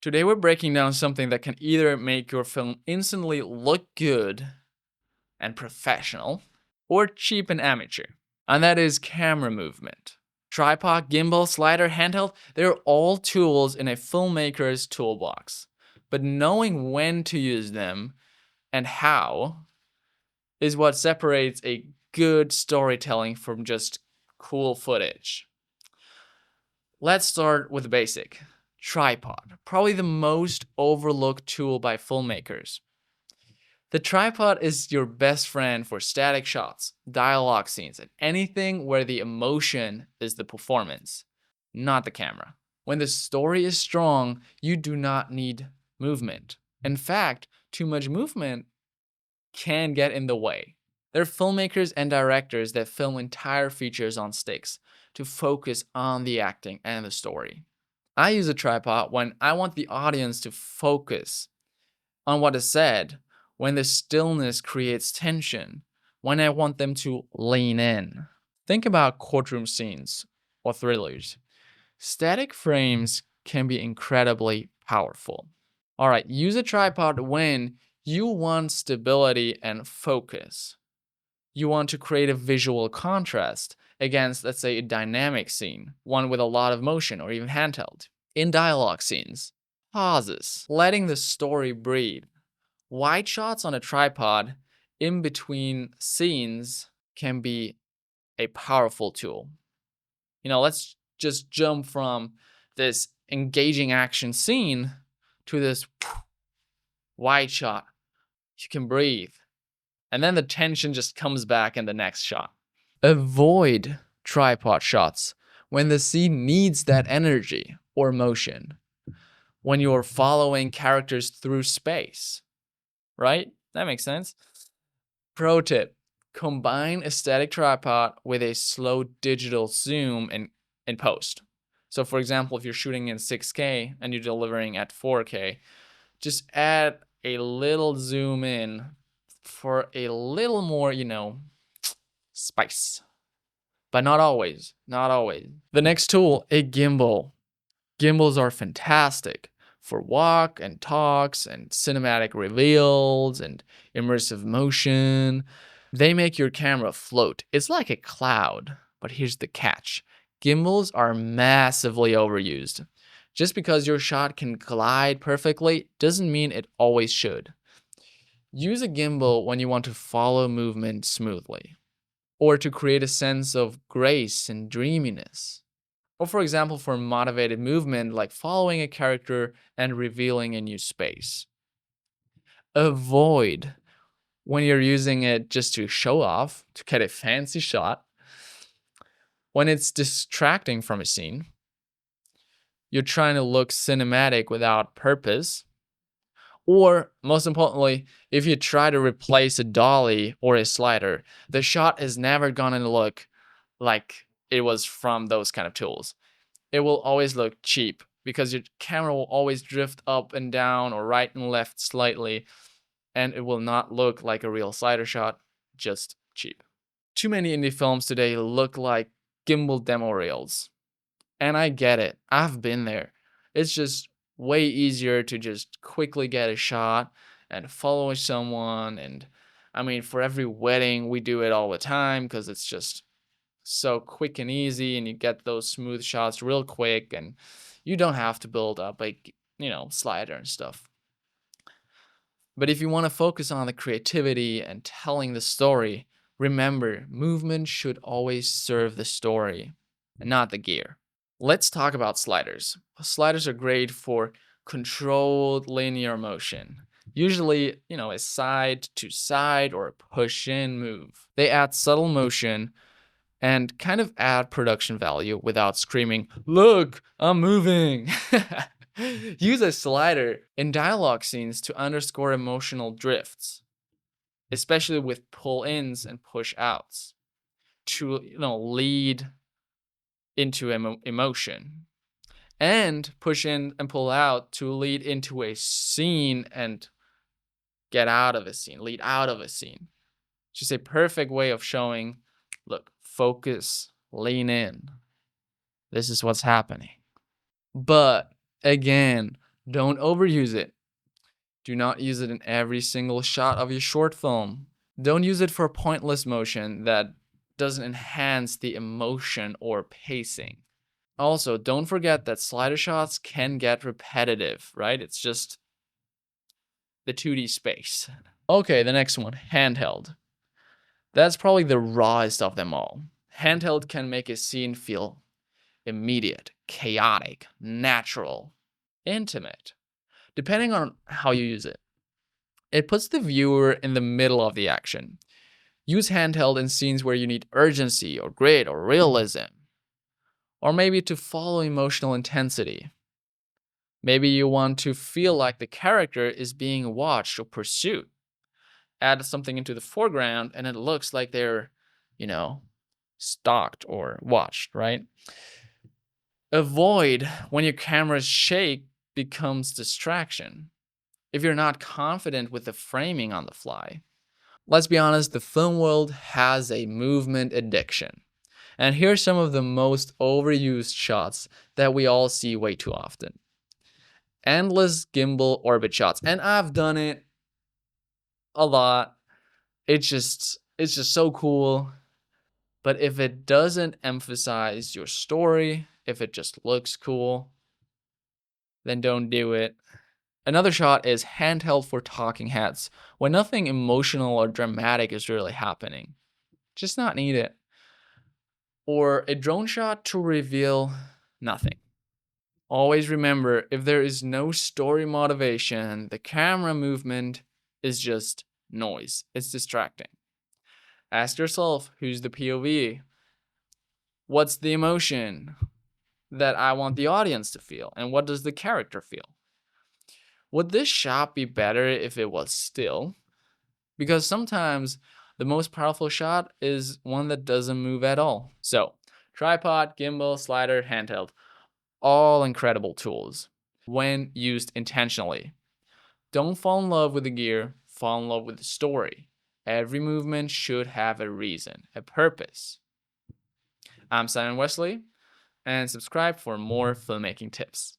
Today we're breaking down something that can either make your film instantly look good and professional or cheap and amateur, and that is camera movement. Tripod, gimbal, slider, handheld, they're all tools in a filmmaker's toolbox. But knowing when to use them and how is what separates a good storytelling from just cool footage. Let's start with the basic. Tripod, probably the most overlooked tool by filmmakers. The tripod is your best friend for static shots, dialogue scenes, and anything where the emotion is the performance, not the camera. When the story is strong, you do not need movement. In fact, too much movement can get in the way. There are filmmakers and directors that film entire features on sticks to focus on the acting and the story. I use a tripod when I want the audience to focus on what is said, when the stillness creates tension, when I want them to lean in. Think about courtroom scenes or thrillers. Static frames can be incredibly powerful. All right, use a tripod when you want stability and focus. You want to create a visual contrast against, let's say, a dynamic scene, one with a lot of motion or even handheld. In dialogue scenes, pauses, letting the story breathe. Wide shots on a tripod in between scenes can be a powerful tool. Let's just jump from this engaging action scene to this wide shot. You can breathe. And then the tension just comes back in the next shot. Avoid tripod shots when the scene needs that energy or motion. When you're following characters through space, right? That makes sense. Pro tip, combine a static tripod with a slow digital zoom in post. So for example, if you're shooting in 6K and you're delivering at 4K, just add a little zoom in for a little more, spice. But not always, not always. The next tool, a gimbal. Gimbals are fantastic for walk and talks and cinematic reveals and immersive motion. They make your camera float. It's like a cloud. But here's the catch. Gimbals are massively overused. Just because your shot can glide perfectly doesn't mean it always should. Use a gimbal when you want to follow movement smoothly, or to create a sense of grace and dreaminess. Or for example, for motivated movement like following a character and revealing a new space. Avoid when you're using it just to show off, to get a fancy shot. When it's distracting from a scene, you're trying to look cinematic without purpose. Or, most importantly, if you try to replace a dolly or a slider, the shot is never gonna look like it was from those kind of tools. It will always look cheap because your camera will always drift up and down or right and left slightly, and it will not look like a real slider shot, just cheap. Too many indie films today look like gimbal demo reels. And I get it. I've been there. It's just way easier to just quickly get a shot and follow someone. And I mean, for every wedding, we do it all the time because it's just so quick and easy, and you get those smooth shots real quick, and you don't have to build up a slider and stuff. But if you want to focus on the creativity and telling the story, remember, movement should always serve the story and not the gear. Let's talk about sliders. Sliders are great for controlled linear motion. Usually, a side to side or a push in move. They add subtle motion and kind of add production value without screaming, "Look, I'm moving." Use a slider in dialogue scenes to underscore emotional drifts, especially with pull-ins and push-outs, to lead into emotion, and push in and pull out to lead into a scene and get out of a scene, lead out of a scene. It's just a perfect way of showing, look, focus, lean in. This is what's happening. But again, Don't overuse it. Do not use it in every single shot of your short film. Don't use it for pointless motion that doesn't enhance the emotion or pacing. Also, don't forget that slider shots can get repetitive, right? It's just the 2D space. Okay, the next one, handheld. That's probably the rawest of them all. Handheld can make a scene feel immediate, chaotic, natural, intimate, depending on how you use it. It puts the viewer in the middle of the action. Use handheld in scenes where you need urgency or grit or realism, or maybe to follow emotional intensity. Maybe you want to feel like the character is being watched or pursued. Add something into the foreground and it looks like they're, stalked or watched, right? Avoid when your camera's shake becomes distraction. If you're not confident with the framing on the fly. Let's be honest, the film world has a movement addiction. And here's some of the most overused shots that we all see way too often. Endless gimbal orbit shots. And I've done it a lot. It's just so cool. But if it doesn't emphasize your story, if it just looks cool, then don't do it. Another shot is handheld for talking heads, when nothing emotional or dramatic is really happening. Just not need it. Or a drone shot to reveal nothing. Always remember, if there is no story motivation, the camera movement is just noise. It's distracting. Ask yourself, who's the POV? What's the emotion that I want the audience to feel? And what does the character feel? Would this shot be better if it was still? Because sometimes the most powerful shot is one that doesn't move at all. So, tripod, gimbal, slider, handheld, all incredible tools when used intentionally. Don't fall in love with the gear, fall in love with the story. Every movement should have a reason, a purpose. I'm Simon Wesley, and subscribe for more filmmaking tips.